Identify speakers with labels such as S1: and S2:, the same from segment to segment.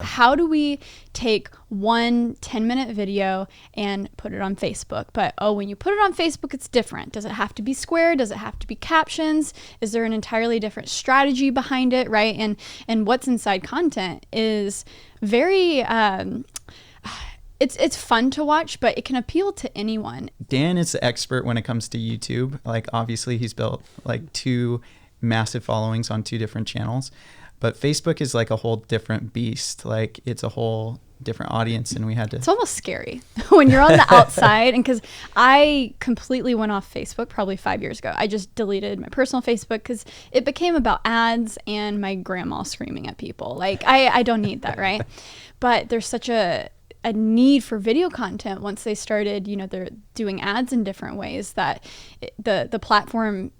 S1: How do we take one 10-minute video and put it on Facebook? But when you put it on Facebook, it's different. Does it have to be square? Does it have to be captions? Is there an entirely different strategy behind it, right? And what's inside content is very it's fun to watch, but it can appeal to anyone.
S2: Dan is the expert when it comes to YouTube. Like, obviously he's built like 2 massive followings on 2 different channels. But Facebook is like a whole different beast. Like, it's a whole different audience, and we had to...
S1: It's almost scary when you're on the outside. And because I completely went off Facebook probably 5 years ago. I just deleted my personal Facebook because it became about ads and my grandma screaming at people. Like, I don't need that, right? But there's such a need for video content once they started, they're doing ads in different ways that the platform...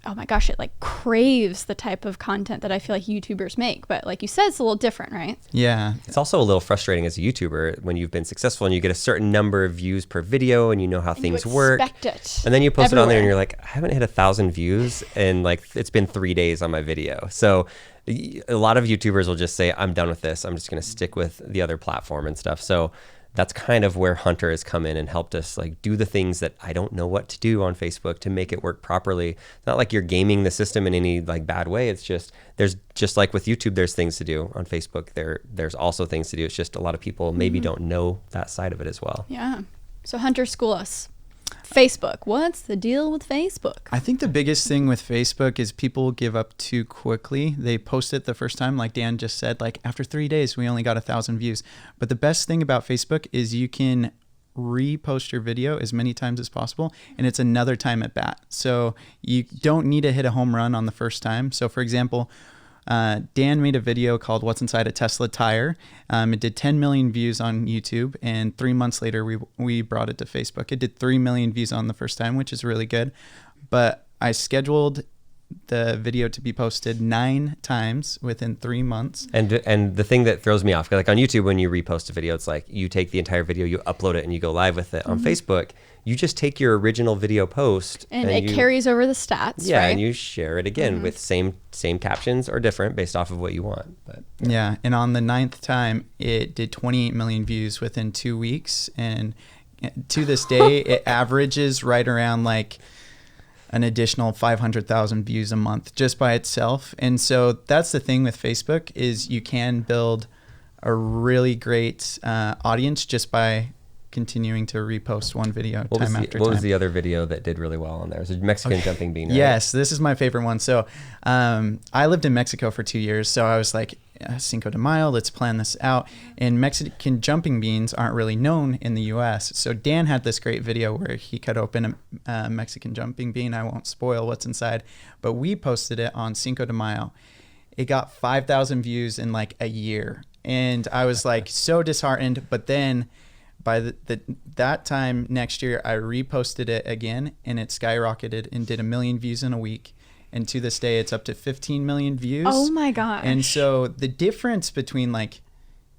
S1: oh my gosh, it like craves the type of content that I feel like YouTubers make. But like you said, it's a little different, right?
S2: Yeah.
S3: It's also a little frustrating as a YouTuber when you've been successful and you get a certain number of view per video and you know how things work.
S1: It
S3: and then you post
S1: everywhere.
S3: it on there and you're like, I haven't hit 1,000 views and like it's been 3 days on my video. So a lot of YouTubers will just say, I'm done with this. I'm just going to stick with the other platform and stuff. So that's kind of where Hunter has come in and helped us like do the things that I don't know what to do on Facebook to make it work properly. It's not like you're gaming the system in any like bad way. It's just, there's just like with YouTube, there's things to do. On Facebook, there's also things to do. It's just a lot of people maybe don't know that side of it as well.
S1: Yeah. So Hunter, school us. Facebook. What's the deal with Facebook?
S2: I think the biggest thing with Facebook is people give up too quickly. They post it the first time, like Dan just said, like after 3 days, we only got 1,000 views. But the best thing about Facebook is you can repost your video as many times as possible, and it's another time at bat. So you don't need to hit a home run on the first time. So for example, Dan made a video called What's Inside a Tesla Tire. It did 10 million views on YouTube, and 3 months later we brought it to Facebook. It did 3 million views on the first time, which is really good. But I scheduled the video to be posted 9 times within 3 months.
S3: And the thing that throws me off, like on YouTube, when you repost a video, it's like you take the entire video, you upload it, and you go live with it. On Facebook, you just take your original video post
S1: and it carries over the stats.
S3: Yeah,
S1: right?
S3: and you share it again with same captions or different based off of what you want. But
S2: yeah, and on the 9th time, it did 28 million views within 2 weeks, and to this day, it averages right around like an additional 500,000 views a month just by itself. And so that's the thing with Facebook is you can build a really great audience just by continuing to repost one video time after time.
S3: What was the other video that did really well on there? It was a Mexican jumping bean, right?
S2: Yes, this is my favorite one. So I lived in Mexico for 2 years, so I was like, Cinco de Mayo, let's plan this out. And Mexican jumping beans aren't really known in the U.S. So Dan had this great video where he cut open a Mexican jumping bean. I won't spoil what's inside, but we posted it on Cinco de Mayo. It got 5,000 views in like a year. And I was like so disheartened, but then by that time next year, I reposted it again, and it skyrocketed and did 1 million views in a week. And to this day, it's up to 15 million views.
S1: Oh my gosh.
S2: And so the difference between like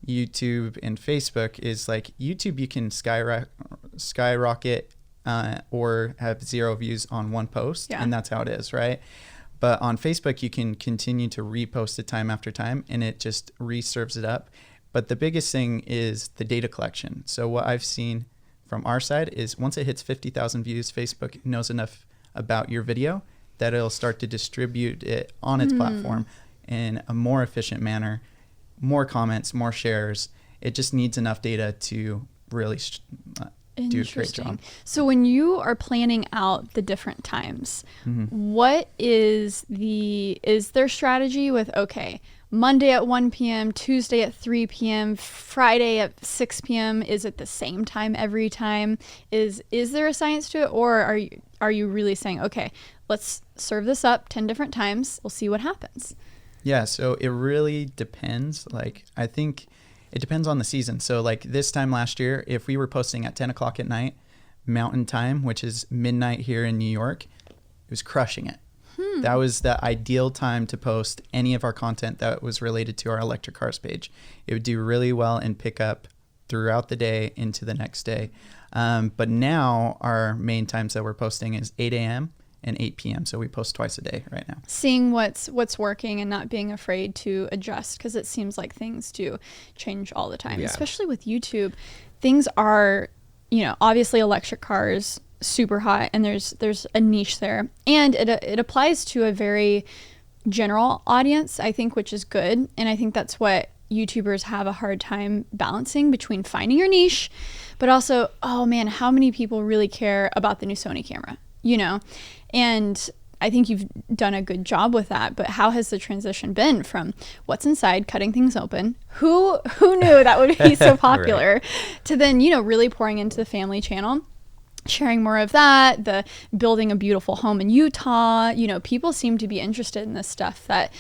S2: YouTube and Facebook is like YouTube, you can skyrocket or have 0 views on one post. Yeah. And that's how it is, right? But on Facebook, you can continue to repost it time after time, and it just reserves it up. But the biggest thing is the data collection. So what I've seen from our side is once it hits 50,000 views, Facebook knows enough about your video that it'll start to distribute it on its platform in a more efficient manner, more comments, more shares. It just needs enough data to really do a great job.
S1: So when you are planning out the different times, what is their strategy with, okay, Monday at 1 p.m., Tuesday at 3 p.m., Friday at 6 p.m. Is it the same time every time? Is there a science to it, or are you really saying, okay, let's serve this up 10 different times, we'll see what happens?
S2: Yeah, so it really depends. Like, I think it depends on the season. So like this time last year, if we were posting at 10 o'clock at night, Mountain Time, which is midnight here in New York, it was crushing it. That was the ideal time to post any of our content that was related to our electric cars page. It would do really well and pick up throughout the day into the next day. But now our main times that we're posting is 8 a.m. and 8 p.m. So we post twice a day right now.
S1: Seeing what's working and not being afraid to adjust, because it seems like things do change all the time, especially with YouTube. Things are, obviously electric cars, super hot, and there's a niche there, and it applies to a very general audience, I think, which is good. And I think that's what YouTubers have a hard time balancing between finding your niche, but also, oh man, how many people really care about the new Sony camera, And I think you've done a good job with that. But how has the transition been from what's inside, cutting things open, who knew that would be so popular, right, to then, really pouring into the family channel, sharing more of that, the building a beautiful home in Utah. People seem to be interested in this stuff that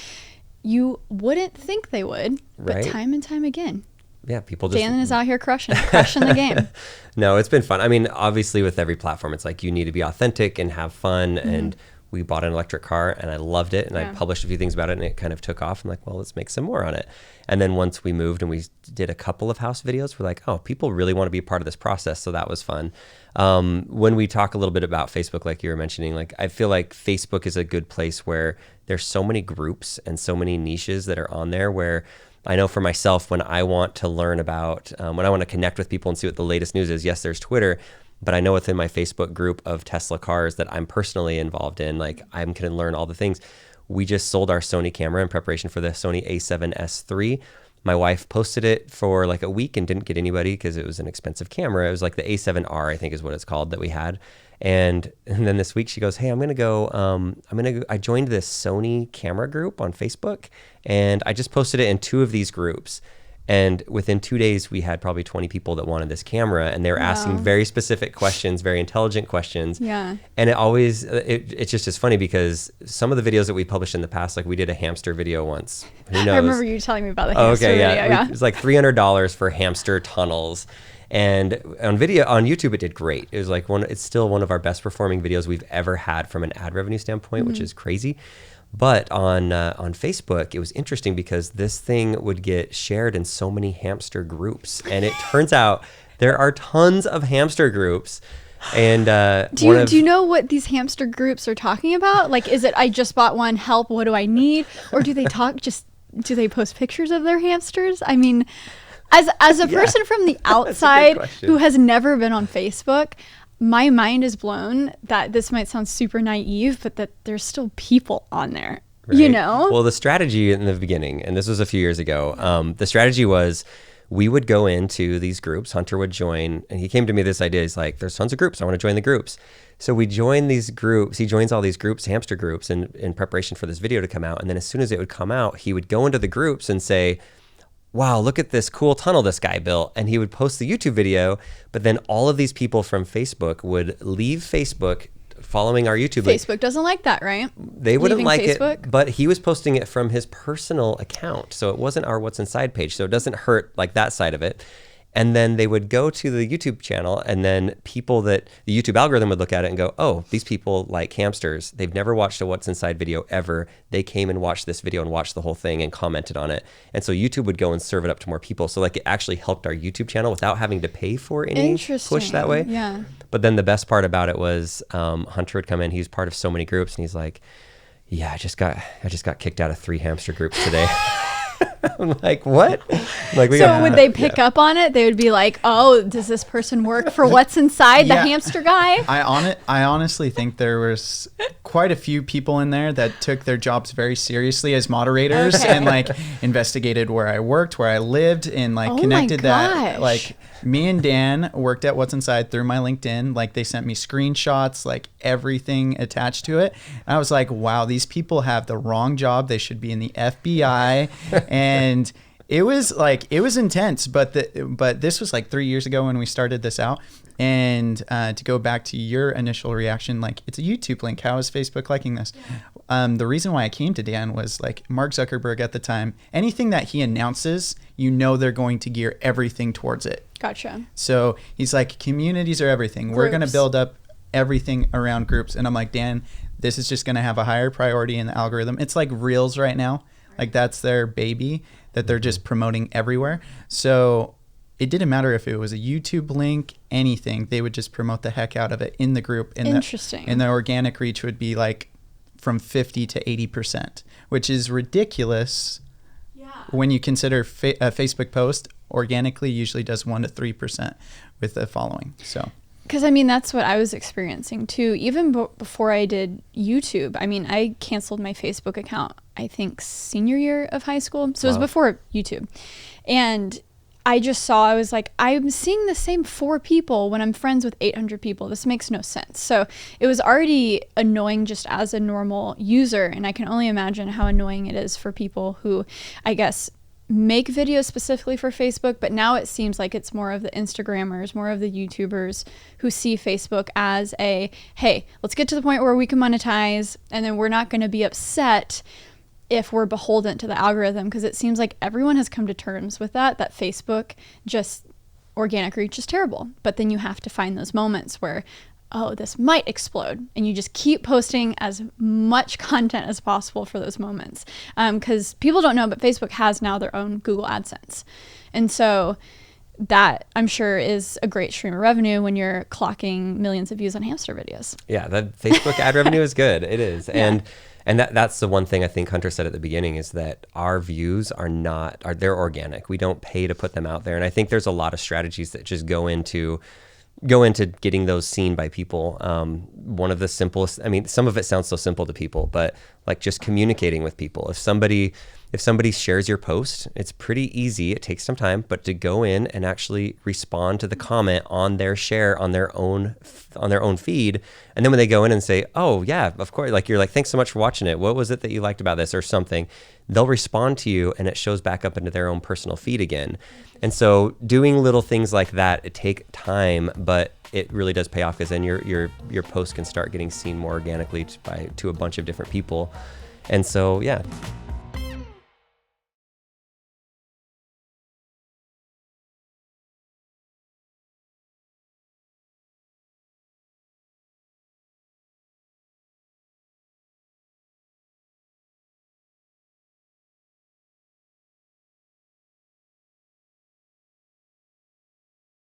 S1: you wouldn't think they would, but right, time and time again.
S3: Yeah, people just...
S1: Dan is out here crushing the game.
S3: No, it's been fun. I mean, obviously with every platform, it's like you need to be authentic and have fun. Mm-hmm. And we bought an electric car and I loved it. And I published a few things about it and it kind of took off. I'm like, well, let's make some more on it. And then once we moved and we did a couple of house videos, we're like, oh, people really want to be a part of this process. So that was fun. When we talk a little bit about Facebook, like you were mentioning, like I feel like Facebook is a good place where there's so many groups and so many niches that are on there, where I know for myself, when I want to learn about, when I want to connect with people and see what the latest news is, yes, there's Twitter, but I know within my Facebook group of Tesla cars that I'm personally involved in, like I'm going to learn all the things. We just sold our Sony camera in preparation for the Sony a7S III. My wife posted it for like a week and didn't get anybody because it was an expensive camera. It was like the A7R, I think is what it's called, that we had. And then this week she goes, hey, I joined this Sony camera group on Facebook and I just posted it in 2 of these groups. And within 2 days, we had probably 20 people that wanted this camera, and they were asking very specific questions, very intelligent questions.
S1: Yeah.
S3: And it's just as funny because some of the videos that we published in the past, like we did a hamster video once. Who knows?
S1: I remember you telling me about the hamster video. Yeah.
S3: It was like $300 for hamster tunnels. And on YouTube, it did great. It was like it's still one of our best performing videos we've ever had from an ad revenue standpoint, mm-hmm, which is crazy. But on Facebook, it was interesting because this thing would get shared in so many hamster groups. And it turns out there are tons of hamster groups. And do you know what these hamster groups are talking about? Like, is it, I just bought one, help, what do I need? Or do they do they post pictures of their hamsters? I mean, as a person from the outside who has never been on Facebook, my mind is blown that this might sound super naive, but that there's still people on there, right? Well, the strategy in the beginning, and this was a few years ago, the strategy was we would go into these groups, Hunter would join, and he came to me with this idea. He's like, there's tons of groups. I want to join the groups. So we join these groups. He joins all these groups, hamster groups, in preparation for this video to come out. And then as soon as it would come out, he would go into the groups and say, wow, look at this cool tunnel this guy built. And he would post the YouTube video, but then all of these people from Facebook would leave Facebook following our YouTube.
S1: Facebook doesn't like that, right?
S3: They wouldn't like it, but he was posting it from his personal account. So it wasn't our What's Inside page. So it doesn't hurt like that side of it. And then they would go to the YouTube channel, and then people that the YouTube algorithm would look at it and go, oh, these people like hamsters. They've never watched a What's Inside video ever. They came and watched this video and watched the whole thing and commented on it. And so YouTube would go and serve it up to more people. So like it actually helped our YouTube channel without having to pay for any push that way.
S1: Yeah.
S3: But then the best part about it was Hunter would come in. He's part of so many groups, and he's like, yeah, I just got kicked out of 3 hamster groups today. I'm like, what?
S1: Would they pick up on it? They would be like, oh, does this person work for What's Inside, the hamster guy?
S2: I honestly think there was quite a few people in there that took their jobs very seriously as moderators and like investigated where I worked, where I lived, and like connected that. Like me and Dan worked at What's Inside through my LinkedIn. Like they sent me screenshots, like everything attached to it. And I was like, wow, these people have the wrong job. They should be in the FBI. And it was intense, but this was like 3 years ago when we started this out. And to go back to your initial reaction, like it's a YouTube link. How is Facebook liking this? The reason why I came to Dan was like Mark Zuckerberg at the time, anything that he announces, they're going to gear everything towards it.
S1: Gotcha.
S2: So he's like, communities are everything. Groups. We're going to build up everything around groups. And I'm like, Dan, this is just going to have a higher priority in the algorithm. It's like Reels right now. Like that's their baby that they're just promoting everywhere. So it didn't matter if it was a YouTube link, anything, they would just promote the heck out of it in the group. And
S1: Interesting.
S2: And the organic reach would be like from 50 to 80%, which is ridiculous. Yeah. When you consider a Facebook post organically usually does 1 to 3% with the following. So.
S1: Because, I mean, that's what I was experiencing, too. Even before I did YouTube, I mean, I canceled my Facebook account, I think, senior year of high school. So it was before YouTube. And I just saw, I was like, I'm seeing the same 4 people when I'm friends with 800 people. This makes no sense. So it was already annoying just as a normal user. And I can only imagine how annoying it is for people who, I guess, make videos specifically for Facebook, but now it seems like it's more of the Instagrammers, more of the YouTubers who see Facebook as a, hey, let's get to the point where we can monetize, and then we're not going to be upset if we're beholden to the algorithm, because it seems like everyone has come to terms with that Facebook just organic reach is terrible. But then you have to find those moments where, oh, this might explode. And you just keep posting as much content as possible for those moments. Because people don't know, but Facebook has now their own Google AdSense. And so that, I'm sure, is a great stream of revenue when you're clocking millions of views on hamster videos.
S3: Yeah, the Facebook ad revenue is good. It is.
S1: Yeah.
S3: And that's the one thing I think Hunter said at the beginning is that our views they're organic. We don't pay to put them out there. And I think there's a lot of strategies that just go into getting those seen by people. One of the simplest, I mean, some of it sounds so simple to people, but like just communicating with people. If somebody shares your post, it's pretty easy. It takes some time, but to go in and actually respond to the comment on their share on their own feed. And then when they go in and say, oh yeah, of course, like you're like, thanks so much for watching it. What was it that you liked about this or something? They'll respond to you and it shows back up into their own personal feed again. And so doing little things like that, it take time, but it really does pay off because then your post can start getting seen more organically to a bunch of different people. And so, yeah.